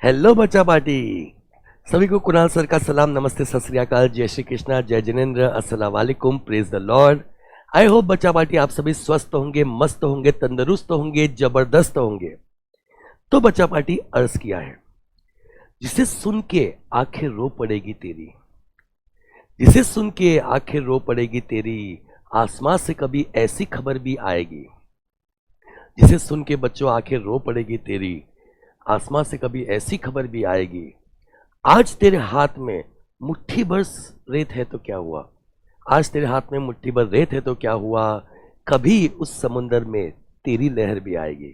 Hello बच्चा party. सभी को कुणाल सर का सलाम, नमस्ते, सत श्री अकाल, जय श्री कृष्णा, जय जिनेन्द्र, अस्सलाम वालेकुम, praise the Lord. I hope बच्चा पार्टी आप सभी स्वस्थ होंगे, मस्त होंगे, तंदुरुस्त होंगे, जबरदस्त होंगे। तो बच्चा पार्टी अर्ज किया है, जिसे सुन के आंखें रो पड़ेगी तेरी, जिसे सुन के आंखें रो पड़ेगी तेरी, आसमां से कभी ऐसी खबर भी आएगी। जिसे सुन के बच्चों आंखें रो पड़ेगी तेरी, आसमां से कभी ऐसी खबर भी आएगी। आज तेरे हाथ में मुट्ठी भर रेत है तो क्या हुआ, आज तेरे हाथ में मुट्ठी भर रेत है तो क्या हुआ, कभी उस समुंदर में तेरी लहर भी आएगी।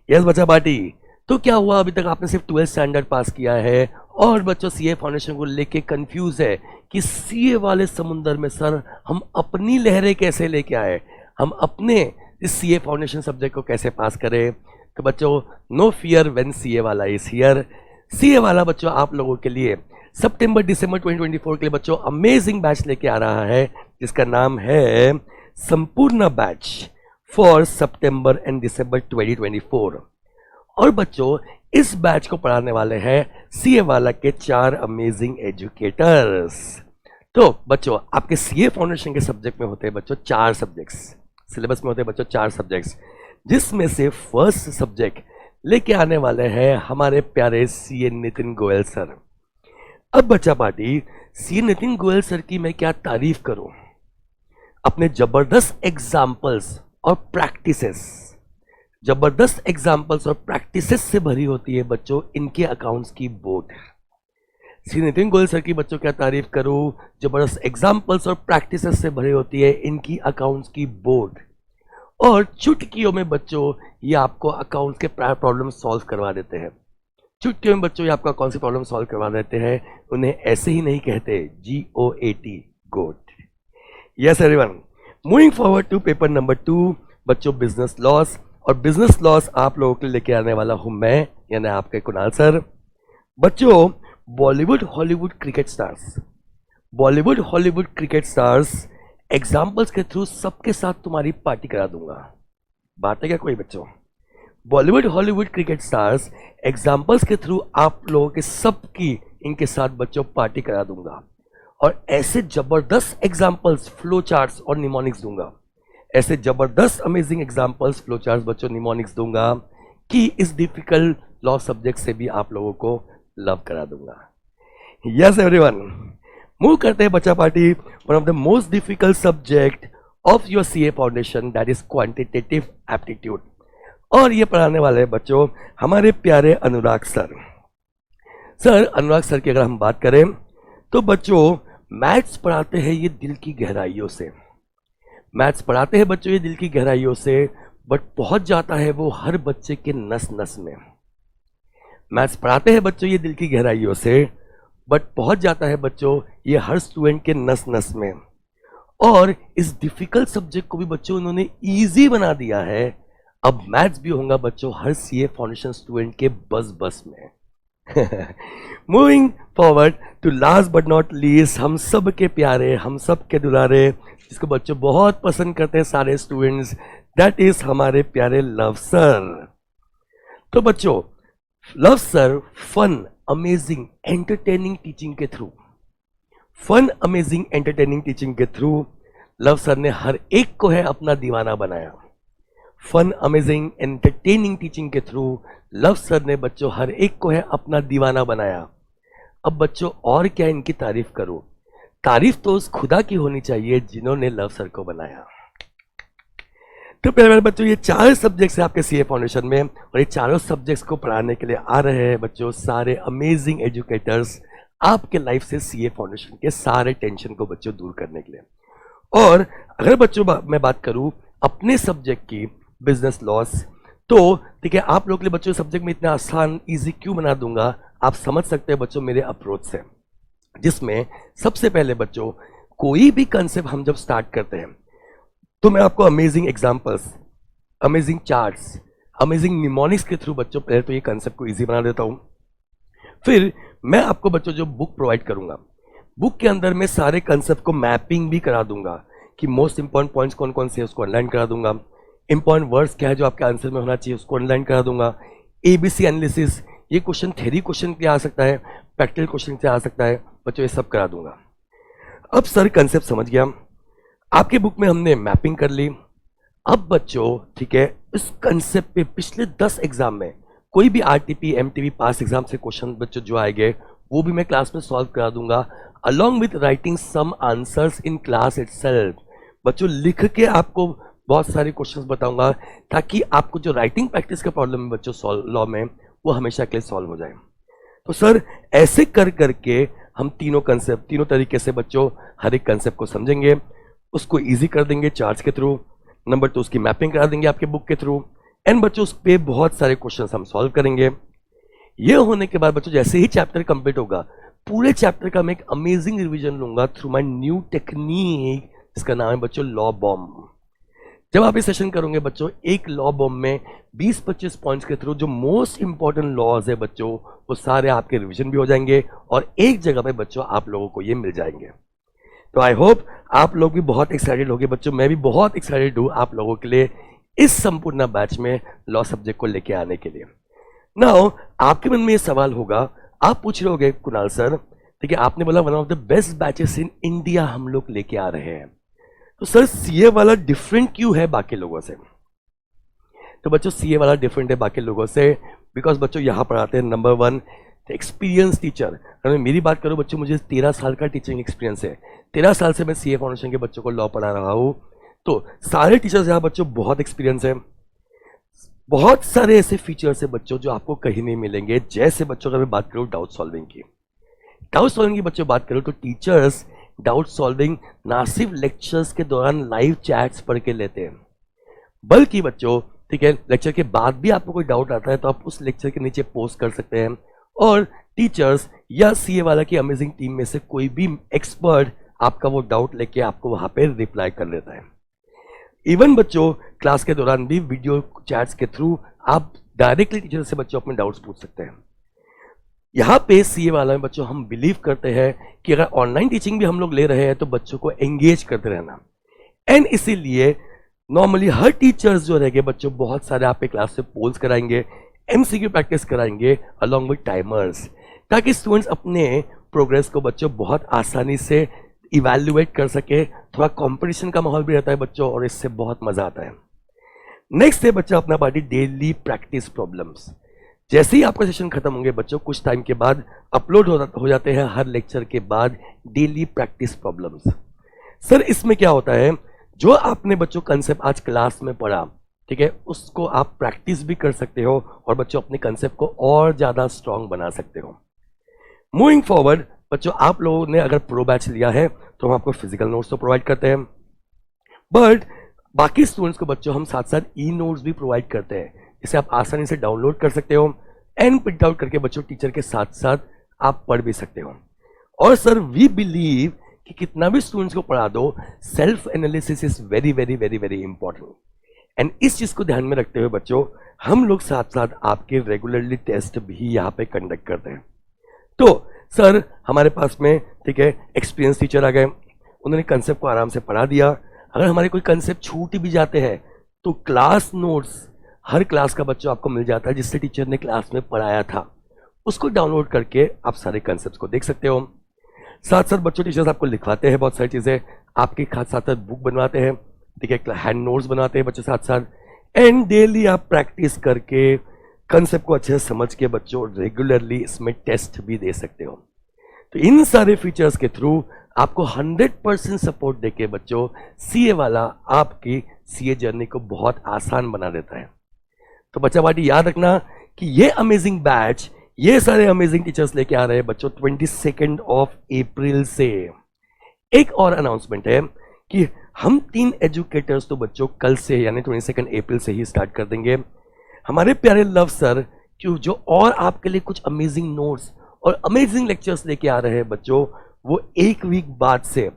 यस बच्चा पार्टी, तो क्या हुआ, अभी तक आपने सिर्फ 12th स्टैंडर्ड पास किया है और बच्चों सीए फाउंडेशन को लेके कंफ्यूज है कि सीए वाले समुंदर में सर हम अपनी लहरें कैसे लेके आए, हम अपने इस सीए फाउंडेशन सब्जेक्ट को कैसे पास करें। तो बच्चों नो फियर व्हेन सीए वाला इज हियर। सीए वाला बच्चों आप लोगों के लिए सितंबर दिसंबर 2024 के लिए बच्चों अमेजिंग बैच लेके आ रहा है, जिसका नाम है संपूर्ण बैच फॉर सितंबर एंड दिसंबर 2024। और बच्चों इस बैच को पढ़ाने वाले हैं सीए वाला के 4 अमेजिंग एजुकेटर्स। तो बच्चों आपके सीए फाउंडेशन के सब्जेक्ट में होते हैं बच्चों 4 सब्जेक्ट्स, सिलेबस में होते हैं बच्चों 4 सब्जेक्ट्स, जिसमें से फर्स्ट सब्जेक्ट लेके आने वाले हैं हमारे प्यारे सीए नितिन गोयल सर। अब बच्चा party CA Nitin Goyal sir की मैं क्या तारीफ करूं, अपने जबरदस्त एग्जाम्पल्स और प्रैक्टिसेस, जबरदस्त एग्जाम्पल्स और प्रैक्टिसेस से भरी होती है बच्चों इनके अकाउंट्स की board. CA Nitin Goyal sir की बच्चों क्या तारीफ करूं, जबरदस्त एग्जाम्पल्स और प्रैक्टिसेस से भरी होती है इनकी अकाउंट्स की बोर्ड। और चुटकियों में बच्चों ये आपको अकाउंट्स के प्रॉब्लम सॉल्व करवा देते हैं। चुटकियों में बच्चों ये आपको अकाउंट से प्रॉब्लम सॉल्व करवा देते हैं, उन्हें ऐसे ही नहीं कहते, GOAT goat. Yes everyone, moving forward to paper number 2 बच्चों बिजनेस लॉस। और बिजनेस लॉस आप लोगों के लिए लेके आने वाला हूं मैं, यानी आपके कुणाल सर। बच्चों Bollywood Hollywood cricket stars, Bollywood Hollywood cricket stars examples के थ्रू सबके साथ तुम्हारी पार्टी करा दूंगा। बात है क्या कोई बच्चों, Bollywood Hollywood cricket stars examples के थ्रू आप लोगों के सबकी इनके साथ बच्चों पार्टी करा दूंगा। और ऐसे जबरदस्त एग्जाम्पल्स, फ्लो चार्ट्स और निमोनिक्स दूंगा, ऐसे जबरदस्त अमेजिंग एग्जाम्पल्स, फ्लो चार्ट्स बच्चों, निमोनिक्स दूंगा कि इस डिफिकल्ट लॉ सब्जेक्ट से भी आप लोगों को लव करा दूंगा। यस एवरीवन, मूव करते हैं बच्चा party one of the most difficult subject of your CA foundation, that is quantitative aptitude. और ये पढ़ाने वाले हैं बच्चों हमारे प्यारे अनुराग सर। सर अनुराग सर की अगर हम बात करें तो बच्चों मैथ्स पढ़ाते हैं ये दिल की गहराइयों से, मैथ्स पढ़ाते हैं बच्चों ये दिल की गहराइयों से, बट पहुंच जाता है वो हर बच्चे के नस नस में। मैथ्स पढ़ाते हैं बच्चों ये दिल की गहराइयों से, बट पहुंच जाता है बच्चों ये हर स्टूडेंट के नस नस में। और इस डिफिकल्ट सब्जेक्ट को भी बच्चों उन्होंने इजी बना दिया है। अब मैथ्स भी होगा बच्चों हर सीए फाउंडेशन स्टूडेंट के बस बस में। Moving forward to last but not least, हम सब के प्यारे, हम सब के दुलारे, जिसको बच्चों बहुत पसंद करते हैं सारे स्टूडेंट्स, दैट इज हमारे प्यारे लव सर। तो बच्चों love sir fun amazing entertaining teaching के through, fun amazing entertaining teaching के थ्रू लव सर ने हर एक को है अपना दीवाना बनाया। फन अमेजिंग एंटरटेनिंग टीचिंग के थ्रू लव सर ने बच्चों हर एक को है अपना दीवाना बनाया। अब बच्चों और क्या इनकी तारीफ करूं, तारीफ तो उस खुदा की होनी चाहिए जिन्होंने लव सर को बनाया। तो प्यारे बच्चों ये 4 सब्जेक्ट्स हैं आपके सीए फाउंडेशन में, और ये चारों सब्जेक्ट्स को पढ़ाने के लिए आ रहे हैं बच्चों सारे अमेजिंग एजुकेटर्स आपके लाइफ से सीए फाउंडेशन के सारे टेंशन को बच्चों दूर करने के लिए। और अगर बच्चों मैं बात करूं अपने सब्जेक्ट की बिजनेस लॉस, तो ठीक है आप लोग के लिए बच्चों सब्जेक्ट में इतना आसान इजी क्यों बना दूंगा, आप समझ सकते हैं बच्चों मेरे अप्रोच से, जिसमें सबसे पहले बच्चों कोई भी कंसेप्ट हम जब स्टार्ट करते हैं तो मैं आपको amazing examples, amazing charts, amazing mnemonics के थ्रू बच्चों पहले तो ये कंसेप्ट को इजी बना देता हूं। फिर मैं आपको बच्चों जो बुक प्रोवाइड करूंगा, बुक के अंदर मैं सारे कंसेप्ट को मैपिंग भी करा दूंगा कि मोस्ट इंपॉर्टेंट पॉइंट्स कौन कौन से उसको अंडरलाइन करा दूंगा, इंपॉर्टेंट वर्ड्स क्या है जो आपके आंसर में होना चाहिए उसको अंडरलाइन करा दूंगा, ABC एनालिसिस ये क्वेश्चन थ्योरी क्वेश्चन के आ सकता है, प्रैक्टिकल क्वेश्चन से आ सकता है बच्चों, ये सब करा दूंगा। अब सर कंसेप्ट समझ गया, आपके बुक में हमने मैपिंग कर ली। अब बच्चों ठीक है, इस कंसेप्ट पे पिछले 10 एग्जाम में कोई भी आरटीपी एमटीपी पास एग्जाम से क्वेश्चन बच्चों जो आएंगे वो भी मैं क्लास में सॉल्व करा दूंगा, along with writing some answers in class itself. बच्चों लिख के आपको बहुत सारे क्वेश्चंस बताऊंगा ताकि आपको जो राइटिंग प्रैक्टिस का प्रॉब्लम है बच्चों सॉल्व लॉ में, वो हमेशा के लिए सॉल्व हो जाए। तो सर ऐसे कर करके हम तीनों कंसेप्ट तीनों तरीके से बच्चों हर एक कंसेप्ट को समझेंगे, उसको इजी कर देंगे चार्ट्स के थ्रू। नंबर 2 उसकी मैपिंग करा देंगे आपके बुक के थ्रू, एंड बच्चों उस पर बहुत सारे क्वेश्चंस हम सॉल्व करेंगे। ये होने के बाद बच्चों जैसे ही चैप्टर कंप्लीट होगा, पूरे चैप्टर का मैं एक अमेजिंग रिवीजन लूंगा थ्रू माय न्यू टेक्निक, इसका नाम है बच्चों लॉ बॉम्ब। जब आप ये सेशन करोगे बच्चों, एक लॉ बॉम्ब में 20-25 पॉइंट्स के थ्रू जो मोस्ट इंपॉर्टेंट लॉज है बच्चों, वो सारे आपके रिवीजन भी हो जाएंगे और एक जगह पे बच्चों आप लोगों को ये मिल जाएंगे। तो आई होप आप लोग भी बहुत एक्साइटेड होंगे बच्चों, मैं भी बहुत एक्साइटेड हूँ आप लोगों के लिए इस संपूर्ण बैच में लॉ सब्जेक्ट को लेके आने के लिए। नाउ आपके मन में ये सवाल होगा, आप पूछ रहे होगे कुणाल सर ठीक है, आपने बोला one of the best batches in India हम लोग लेके आ रहे हैं, तो सर सीए वाला डिफरेंट क्यों है बाकी लोगों से? तो बच्चों सीए वाला डिफरेंट है बाकी लोगों से बिकॉज बच्चों यहाँ पढ़ाते हैं नंबर 1 एक्सपीरियंस टीचर। अगर मैं मेरी बात करूँ बच्चों, मुझे 13 साल का टीचिंग एक्सपीरियंस है, 13 साल से मैं सीए फाउंडेशन के बच्चों को लॉ पढ़ा रहा हूँ। तो सारे टीचर्स यहाँ बच्चों बहुत एक्सपीरियंस है, बहुत सारे ऐसे फीचर्स है बच्चों जो आपको कहीं नहीं मिलेंगे। जैसे बच्चों अगर मैं बात करूँ डाउट सॉल्विंग की बच्चों बात करूँ तो टीचर्स डाउट सॉल्विंग ना सिर्फ लेक्चर्स के दौरान लाइव चैट्स पढ़ के लेते हैं, बल्कि बच्चों ठीक है लेक्चर के बाद भी आपको कोई डाउट आता है तो आप उस लेक्चर के नीचे पोस्ट कर सकते हैं और टीचर्स या सीए वाला की अमेजिंग टीम में से कोई भी एक्सपर्ट आपका वो डाउट लेके आपको वहां पे रिप्लाई कर लेता है। इवन बच्चों क्लास के दौरान भी वीडियो चैट्स के थ्रू आप डायरेक्टली टीचर से बच्चों अपने डाउट्स पूछ सकते हैं। यहाँ पे सीए वाला में बच्चों हम बिलीव करते हैं कि अगर ऑनलाइन टीचिंग भी हम लोग ले रहे हैं तो बच्चों को एंगेज करते रहना, एंड इसीलिए नॉर्मली हर टीचर्स जो रहेंगे बच्चों बहुत सारे आप क्लास से पोल्स कराएंगे, एमसीक्यू प्रैक्टिस कराएंगे अलॉन्ग विद टाइमर्स, ताकि स्टूडेंट्स अपने प्रोग्रेस को बच्चों बहुत आसानी से इवैल्यूएट कर सके। थोड़ा कंपटीशन का माहौल भी रहता है बच्चों और इससे बहुत मजा आता है। नेक्स्ट है बच्चा अपना पार्टी डेली प्रैक्टिस प्रॉब्लम्स। जैसे ही आपका सेशन खत्म होंगे बच्चों कुछ टाइम के बाद अपलोड हो जाते हैं हर लेक्चर के बाद डेली प्रैक्टिस प्रॉब्लम्स। सर इसमें क्या होता है, जो आपने बच्चों कंसेप्ट आज क्लास में पढ़ा ठीक है उसको आप प्रैक्टिस भी कर सकते हो और बच्चों अपने कंसेप्ट को और ज्यादा स्ट्रांग बना सकते हो। मूविंग फॉरवर्ड बच्चों आप लोगों ने अगर प्रो बैच लिया है तो हम आपको फिजिकल नोट्स तो प्रोवाइड करते हैं, बट बाकी स्टूडेंट्स को बच्चों हम साथ साथ ई नोट्स भी प्रोवाइड करते हैं, इसे आप आसानी से डाउनलोड कर सकते हो एंड प्रिंट आउट करके बच्चों टीचर के साथ साथ आप पढ़ भी सकते हो। और सर वी बिलीव कि कितना भी स्टूडेंट्स को पढ़ा दो, self analysis is very very very very important, and इस चीज को ध्यान में रखते हुए बच्चों हम लोग साथ साथ आपके रेगुलरली टेस्ट भी यहाँ पे कंडक्ट करते हैं। तो सर हमारे पास में ठीक है एक्सपीरियंस टीचर आ गए, उन्होंने कंसेप्ट को आराम से पढ़ा दिया। अगर हमारे कोई कंसेप्ट छूट भी जाते हैं तो क्लास नोट्स हर क्लास का बच्चों आपको मिल जाता है जिससे टीचर ने क्लास में पढ़ाया था, उसको डाउनलोड करके आप सारे कंसेप्ट को देख सकते हो। साथ साथ बच्चों टीचर्स आपको लिखवाते हैं बहुत सारी चीजें, आपके साथ साथ बुक बनवाते हैं ठीक है, हैंड नोट्स बनाते हैं बच्चों साथ साथ, एंड डेली आप प्रैक्टिस करके कंसेप्ट को अच्छे से समझ के बच्चों रेगुलरली इसमें टेस्ट भी दे सकते हो। तो इन सारे फीचर्स के थ्रू आपको 100% सपोर्ट देके बच्चों सीए वाला आपकी सीए जर्नी को बहुत आसान बना देता है। तो बच्चा पार्टी याद रखना कि ये अमेजिंग बैच ये सारे अमेजिंग टीचर्स लेके आ रहे हैं बच्चों 22 अप्रैल से। एक और अनाउंसमेंट है कि हम 3 एजुकेटर्स तो बच्चों कल से यानी 22 अप्रैल से ही स्टार्ट कर देंगे। हमारे प्यारे लव सर क्यों जो और आपके लिए कुछ अमेजिंग नोट्स और अमेजिंग लेक्चर्स लेके आ रहे हैं बच्चों, वो एक वीक बाद से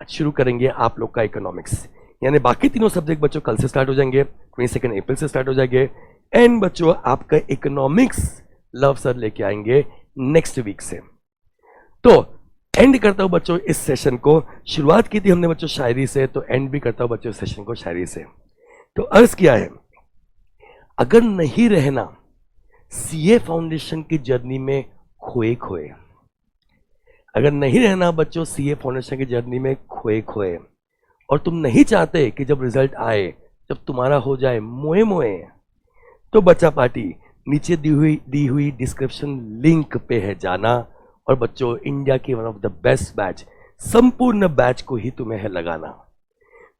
शुरू करेंगे आप लोग का इकोनॉमिक्स, यानी बाकी तीनों सब्जेक्ट बच्चों कल से स्टार्ट हो जाएंगे, 22 अप्रैल से स्टार्ट हो जाएंगे, एंड बच्चों आपका इकोनॉमिक्स लव सर लेके आएंगे नेक्स्ट वीक से। तो एंड करता हूं बच्चों इस सेशन को, शुरुआत की थी हमने बच्चों शायरी से, तो एंड भी करता हूं बच्चों इस सेशन को शायरी से। तो अर्ज किया है, अगर नहीं रहना सीए फाउंडेशन की जर्नी में खोए खोए। अगर नहीं रहना बच्चों सीए फाउंडेशन की जर्नी में खोए खोए, और तुम नहीं चाहते कि जब रिजल्ट आए, जब तुम्हारा हो जाए मोए मोए, तो बच्चा पार्टी नीचे दी हुई डिस्क्रिप्शन लिंक पे है जाना, और बच्चों इंडिया के one of the best batch, संपूर्ण बैच को ही तुम्हें है लगाना।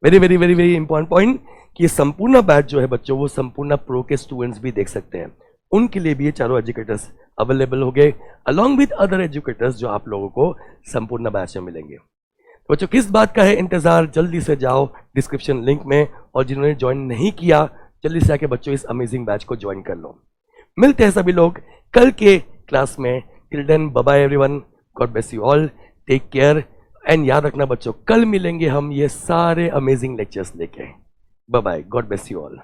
Very very very very important point कि ये संपूर्ण बैच जो है बच्चों, वो संपूर्ण प्रो के स्टूडेंट्स भी देख सकते हैं। उनके लिए भी ये चारों एजुकेटर्स अवेलेबल हो गए, अलॉन्ग विद अदर एजुकेटर्स जो आप लोगों को संपूर्ण बैच में मिलेंगे। तो बच्चों किस बात का है इंतजार, जल्दी से जाओ डिस्क्रिप्शन लिंक में, और जिन्होंने ज्वाइन नहीं किया जल्दी से आके बच्चों इस अमेजिंग बैच को ज्वाइन कर लो। मिलते हैं सभी लोग कल के क्लास में। Till then bye bye everyone, God bless you all, take care, and याद रखना बच्चों कल मिलेंगे हम ये सारे अमेजिंग लेक्चर्स लेके। Bye bye, God bless you all.